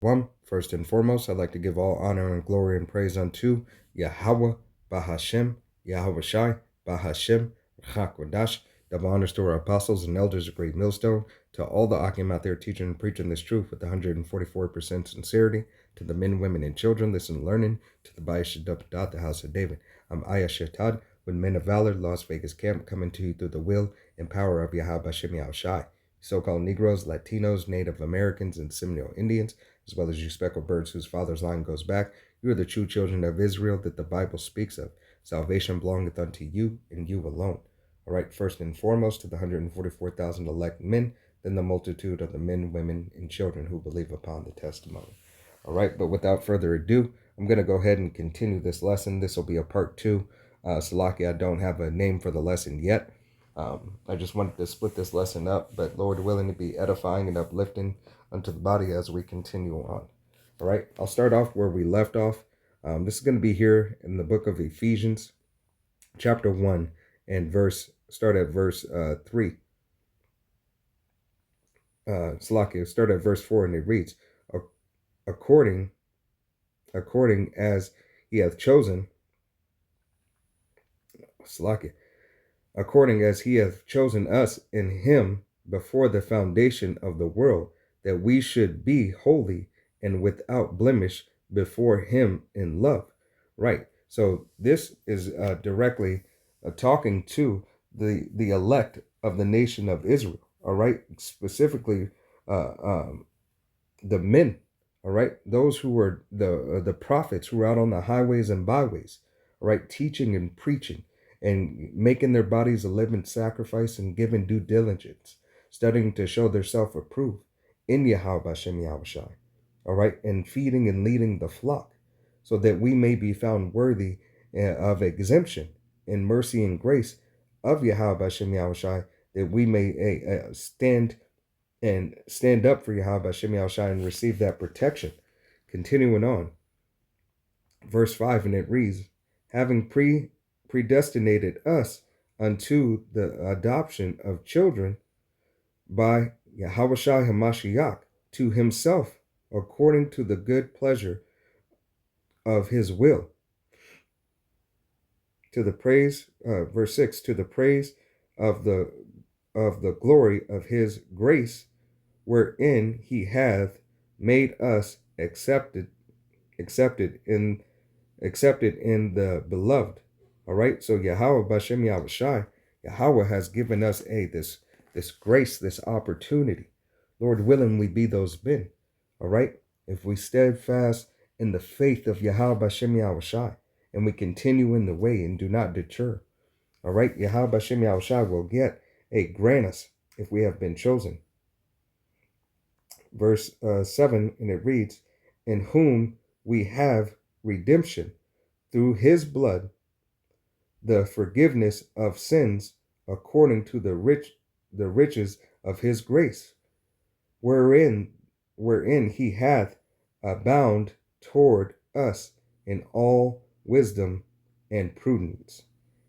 One, first and foremost, I'd like to give all honor and glory and praise unto Yahweh Bahashem, Yahweh Shai Bahashem, Chakwadash. Double honors to our apostles and elders of Great Millstone, to all the Akim out there teaching and preaching this truth with 144% sincerity, to the men, women, and children listening and learning, to the Bayah Shaddadat, the house of David. I'm Ayah Shetad, with men of valor, Las Vegas camp, coming to you through the will and power of Yahweh Bashem Yahweh Shai. So-called Negroes, Latinos, Native Americans, and Seminole Indians, as well as you speckled birds whose father's line goes back. You are the true children of Israel that the Bible speaks of. Salvation belongeth unto you and you alone. All right, first and foremost to the 144,000 elect men, then the multitude of the men, women, and children who believe upon the testimony. All right, but without further ado, I'm going to go ahead and continue this lesson. This will be a part 2. Salaki, I don't have a name for the lesson yet. I just wanted to split this lesson up, but Lord willing, to be edifying and uplifting unto the body as we continue on. All right, I'll start off where we left off. This is going to be here in the book of Ephesians, chapter 1, and start at verse 3. Salakia, start at verse 4, and it reads, according as he hath chosen, Salakia, according as he hath chosen us in him before the foundation of the world, that we should be holy and without blemish before him in love. Right. So this is directly talking to the elect of the nation of Israel. All right. Specifically, the men. All right. Those who were the prophets who were out on the highways and byways. All right. Teaching and preaching and making their bodies a living sacrifice and giving due diligence, studying to show their self-approved in Yahweh Bashem Yahweh Shai. All right, and feeding and leading the flock, so that we may be found worthy of exemption in mercy and grace of Yahweh Bashem Yahweh Shai, that we may stand up for Yahweh Bashem Yahweh Shai and receive that protection. Continuing on, verse 5, and it reads, having predestinated us unto the adoption of children by Yahweh Shai HaMashiach to himself, according to the good pleasure of his will. To the praise, verse 6, to the praise of the glory of his grace, wherein he hath made us accepted in the beloved. All right, so Yahweh Bashem Yahweh Shai, Yahweh has given us this grace, this opportunity. Lord willing, we be those men. All right, if we steadfast in the faith of Yahweh Bashem Yahweh Shai, and we continue in the way and do not deter. All right, Yahweh Bashem Yahweh Shai will grant us if we have been chosen. Verse 7, and it reads, in whom we have redemption through his blood, the forgiveness of sins, according to the riches of his grace, wherein he hath abound toward us in all wisdom and prudence,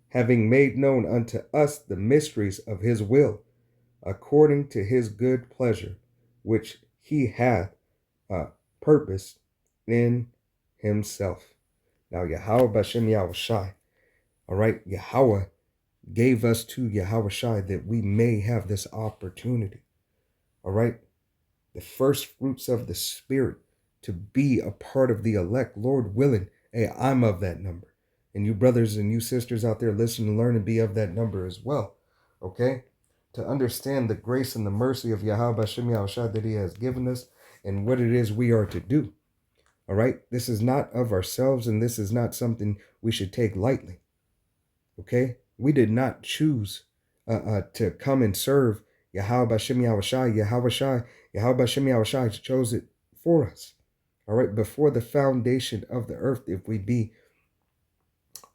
having made known unto us the mysteries of his will, according to his good pleasure, which he hath purposed in himself. Now, Yahweh Bashem Yahweh Shai, all right, Yahweh gave us to Yahweh Shai that we may have this opportunity. All right, the first fruits of the Spirit, to be a part of the elect, Lord willing. Hey, I'm of that number. And you brothers and you sisters out there listen and learn and be of that number as well. Okay? To understand the grace and the mercy of Yahweh Bashem Yahweh Shai that he has given us and what it is we are to do. All right? This is not of ourselves, and this is not something we should take lightly. Okay? We did not choose to come and serve Yahweh Bashem Yahweh Shai. Yahweh Bashem Yahweh Shai chose it for us. All right? Before the foundation of the earth, if we be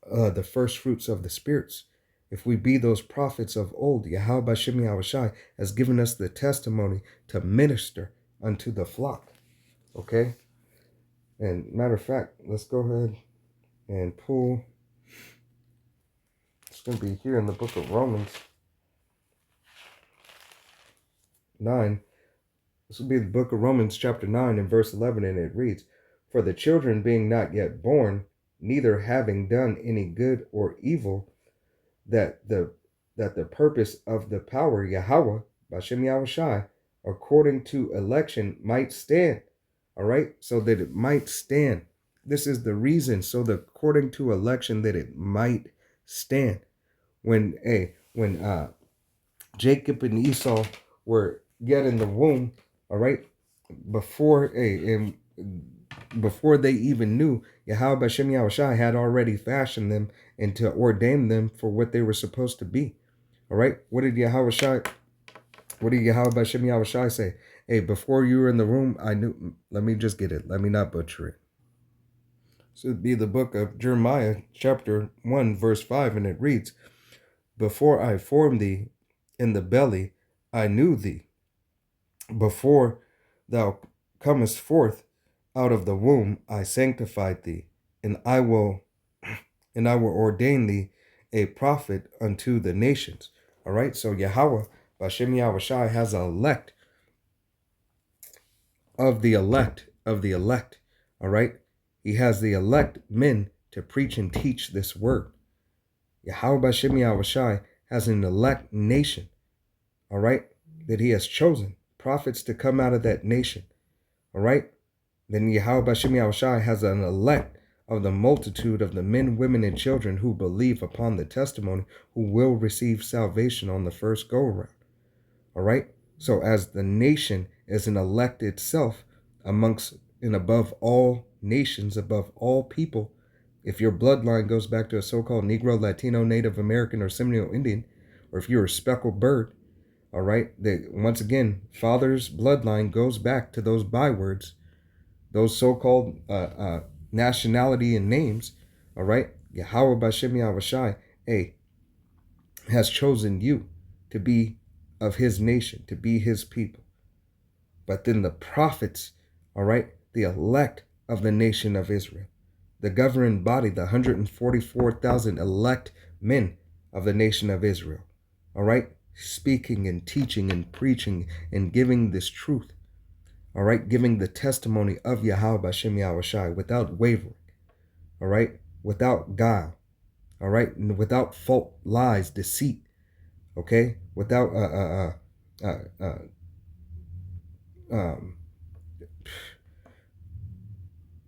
the first fruits of the spirits, if we be those prophets of old, Yahweh Bashem Yahweh Shai has given us the testimony to minister unto the flock. Okay? And matter of fact, let's go ahead and pull. It's going to be here in the book of Romans 9. This will be the book of Romans chapter 9 and verse 11, and it reads, "For the children being not yet born, neither having done any good or evil, that the purpose of the power Yahweh, Bashem Yahushai, according to election might stand." All right, so that it might stand. This is the reason, so that according to election that it might stand. When Jacob and Esau were yet in the womb, all right, before they even knew, Yahweh Bashem Yahushai had already fashioned them and to ordain them for what they were supposed to be. All right, what did Yahweh Bashem Yahushai say? Hey, before you were in the womb, I knew. Let me just get it. Let me not butcher it. So it'd be the book of Jeremiah, chapter 1, verse 5, and it reads, "Before I formed thee in the belly, I knew thee. Before thou comest forth out of the womb, I sanctified thee, and I will ordain thee a prophet unto the nations." All right, so Yahweh, Bashem Yahushai, has an elect of the elect of the elect. All right, he has the elect men to preach and teach this word. Yahweh Bashem Yahushai has an elect nation. All right, that he has chosen prophets to come out of that nation. All right, then Yahweh Bashem Yahushai has an elect of the multitude of the men, women, and children who believe upon the testimony, who will receive salvation on the first go around. All right, so as the nation is an elect itself amongst and above all nations, above all people, if your bloodline goes back to a so-called Negro, Latino, Native American, or Seminole Indian, or if you're a speckled bird, all right, once again, father's bloodline goes back to those bywords, those so-called nationality and names. All right, Yahweh Bashem Yahushai, has chosen you to be of his nation, to be his people. But then the prophets, all right, the elect of the nation of Israel, the governing body, the 144,000 elect men of the nation of Israel, all right, speaking and teaching and preaching and giving this truth, all right, giving the testimony of Yahweh Bashem Yahushai without wavering, all right, without guile, all right, and without fault, lies, deceit, okay, without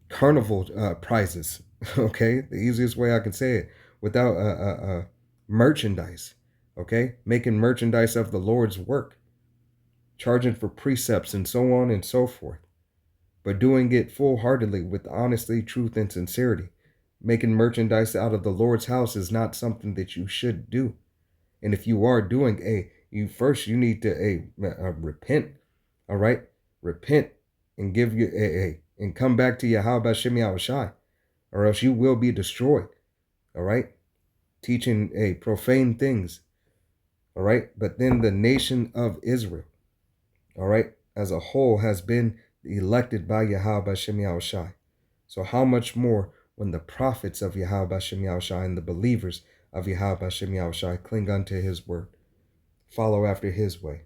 carnival prizes, okay, the easiest way I can say it, without merchandise, okay, making merchandise of the Lord's work, charging for precepts and so on and so forth, but doing it full-heartedly with honesty, truth, and sincerity. Making merchandise out of the Lord's house is not something that you should do. And if you are doing you need to repent, all right, repent and give you and come back to Yahweh Bashem Yahushai, or else you will be destroyed. All right, teaching profane things. All right, but then the nation of Israel, all right, as a whole has been elected by Yahweh Bashem Yahushai. So how much more when the prophets of Yahweh Bashem Yahushai and the believers of Yahweh Bashem Yahushai cling unto his word, follow after his way,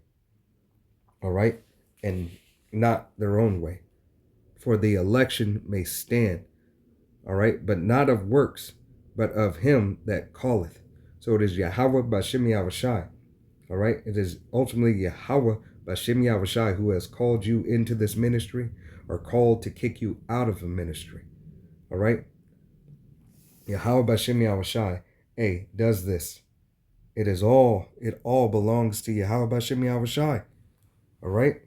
all right, and not their own way. For the election may stand, all right, but not of works, but of him that calleth. So it is Yahweh Bashem Yahushai, all right, it is ultimately Yahweh Bashem Yahushai who has called you into this ministry or called to kick you out of a ministry, all right. Yahweh Bashem Yahushai, does this. It all belongs to Yahweh Bashem Yahushai. All right?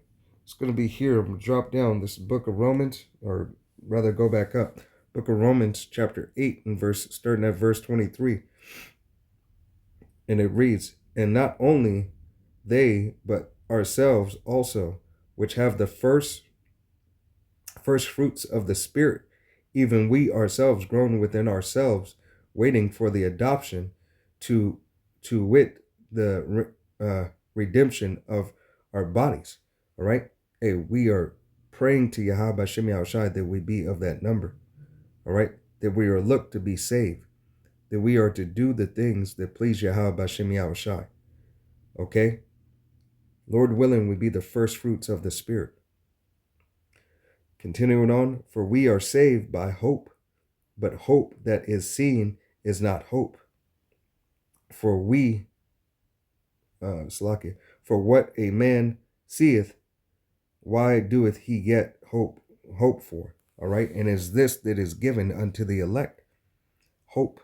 It's going to be here. I'm going to drop down this book of Romans, or rather go back up. Book of Romans, chapter 8, and starting at verse 23. And it reads, "And not only they, but ourselves also, which have the first fruits of the Spirit, even we ourselves grown within ourselves, waiting for the adoption, to wit, the redemption of our bodies." All right? We are praying to Yahweh Bashem Yahushai that we be of that number. All right? That we are looked to be saved. That we are to do the things that please Yahweh Bashem Yahushai. Okay? Lord willing, we be the first fruits of the Spirit. Continuing on, for we are saved by hope, but hope that is seen is not hope. For we, Salakia, for what a man seeth, why doeth he yet hope for? All right, and is this that is given unto the elect? Hope.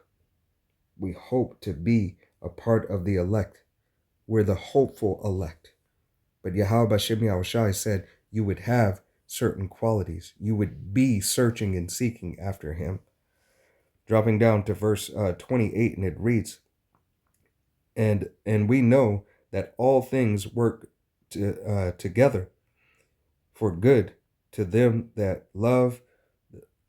We hope to be a part of the elect. We're the hopeful elect. But Yahweh Bashem Yahushai said you would have certain qualities. You would be searching and seeking after him. Dropping down to verse 28, and it reads, and we know that all things work together for good to them that love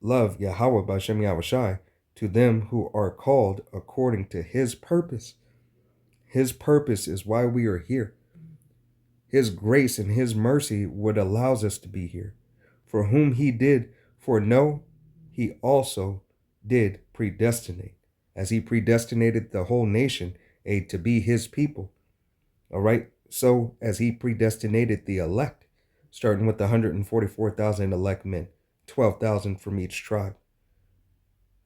Yahweh Bashem Yahushai, to them who are called according to his purpose. His purpose is why we are here. His grace and his mercy would allows us to be here. For whom he did foreknow, he also did predestinate, as he predestinated the whole nation to be his people. All right. So as he predestinated the elect, starting with the 144,000 elect men, 12,000 from each tribe.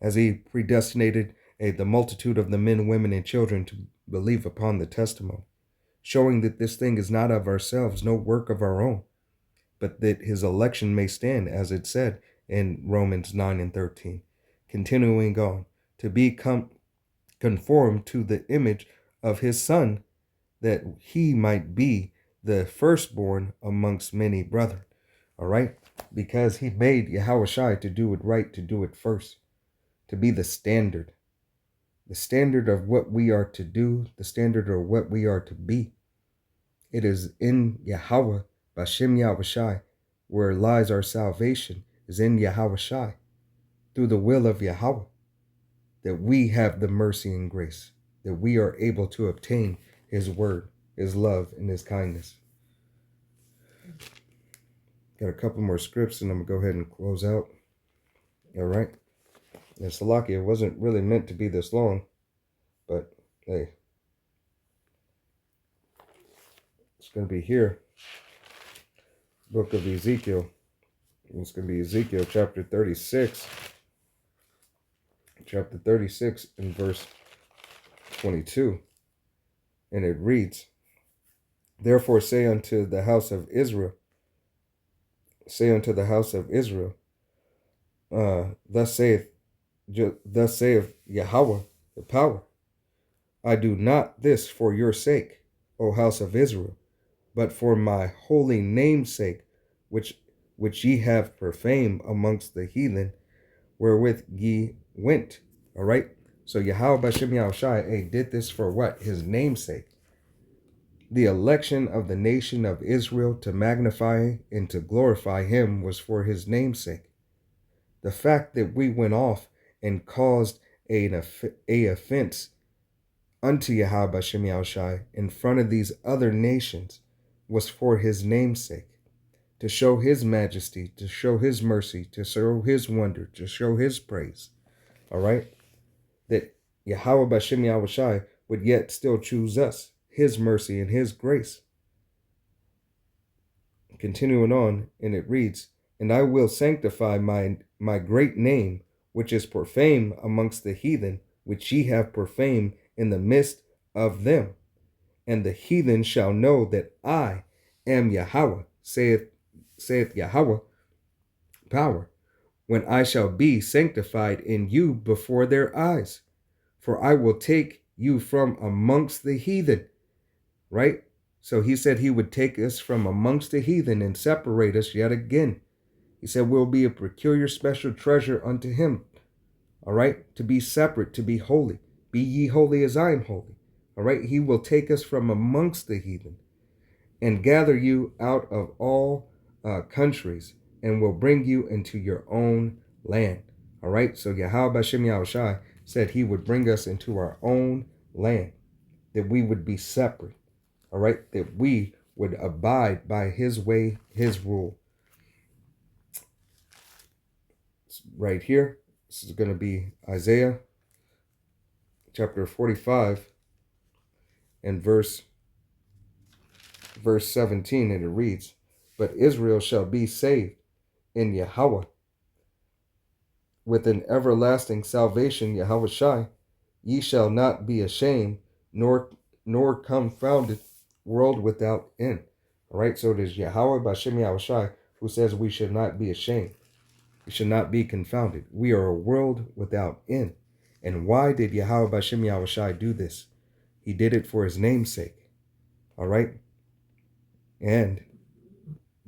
As he predestinated the multitude of the men, women, and children to believe upon the testimony, showing that this thing is not of ourselves, no work of our own, but that his election may stand, as it said in Romans 9 and 13. Continuing on, to be conformed to the image of his Son, that he might be the firstborn amongst many brethren. All right? Because he made Yahushua to do it right, to do it first, to be the standard of what we are to do, the standard of what we are to be. It is in Yahweh, Bashem Yahushai, where lies our salvation, is in Yahushai, through the will of Yahweh, that we have the mercy and grace, that we are able to obtain his word, his love, and his kindness. Got a couple more scripts, and I'm going to go ahead and close out. All right. And Salakia, it wasn't really meant to be this long, but hey, it's going to be here. Book of Ezekiel. It's going to be Ezekiel chapter 36. Chapter 36 and verse 22. And it reads, therefore say unto the house of Israel, thus saith Yahweh the power, I do not this for your sake, O house of Israel, but for my holy name's sake, which ye have profaned amongst the heathen, wherewith ye went. All right. So Yahweh Bashem Yahushai did this for what? His name's sake. The election of the nation of Israel to magnify and to glorify him was for his name's sake. The fact that we went off and caused a offense unto Yahweh Bashem Yahushai in front of these other nations was for his name's sake, to show his majesty, to show his mercy, to show his wonder, to show his praise. All right? That Yahweh Bashem Yahushai would yet still choose us, his mercy and his grace. Continuing on, and it reads, and I will sanctify my great name, which is profaned amongst the heathen, which ye have profaned in the midst of them. And the heathen shall know that I am Yahweh, saith Yahweh, power, when I shall be sanctified in you before their eyes. For I will take you from amongst the heathen. Right? So he said he would take us from amongst the heathen and separate us yet again. He said we'll be a peculiar special treasure unto him. All right? To be separate, to be holy. Be ye holy as I am holy. All right? He will take us from amongst the heathen and gather you out of all countries and will bring you into your own land. All right? So Yahweh Bashem Yahushai said he would bring us into our own land, that we would be separate. All right? That we would abide by his way, his rule. Right here, this is going to be Isaiah chapter 45 and verse 17, and it reads, but Israel shall be saved in Yahweh, with an everlasting salvation, Yahweh Shai, ye shall not be ashamed, nor confounded, world without end. All right, so it is Yahweh Bashem Yahweh Shai who says we should not be ashamed. We should not be confounded. We are a world without end. And why did Yahweh Bashem Yahweh Shai do this? He did it for his name's sake. All right? And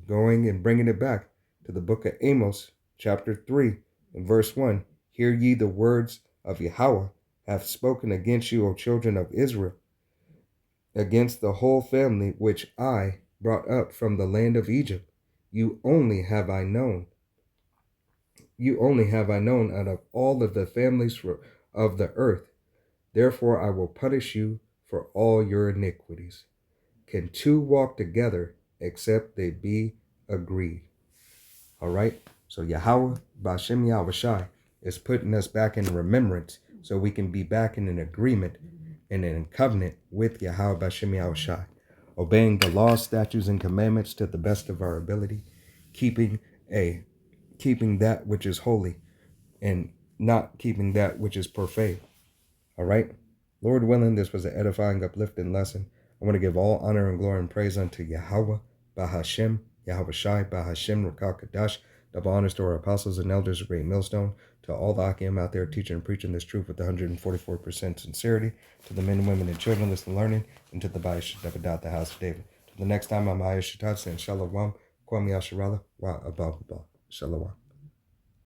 going and bringing it back to the book of Amos, chapter 3, and verse 1. Hear ye the words of Yahweh have spoken against you, O children of Israel, against the whole family which I brought up from the land of Egypt. You only have I known. You only have I known out of all of the families of the earth. Therefore I will punish you for all your iniquities. Can two walk together except they be agreed? All right. So Yahweh, Bashem Yahweh Shai, is putting us back in remembrance so we can be back in an agreement and in covenant with Yahweh, Bashem Yahweh Shai, obeying the laws, statutes, and commandments to the best of our ability, keeping that which is holy and not keeping that which is profane. All right. Lord willing, this was an edifying, uplifting lesson. I want to give all honor and glory and praise unto Yahweh, Bahashem, Yahweh Shai, Bahashem, Rakal Kadash, double honors to our apostles and elders of Great Millstone, to all the Akim out there teaching and preaching this truth with 144% sincerity, to the men, women, and children listening, learning, and to the Ba'ish Davidat, the house of David. Till the next time, I'm Ayash Shatat saying Shalom, Kwame Yasharala, Wa Abba, Shalom.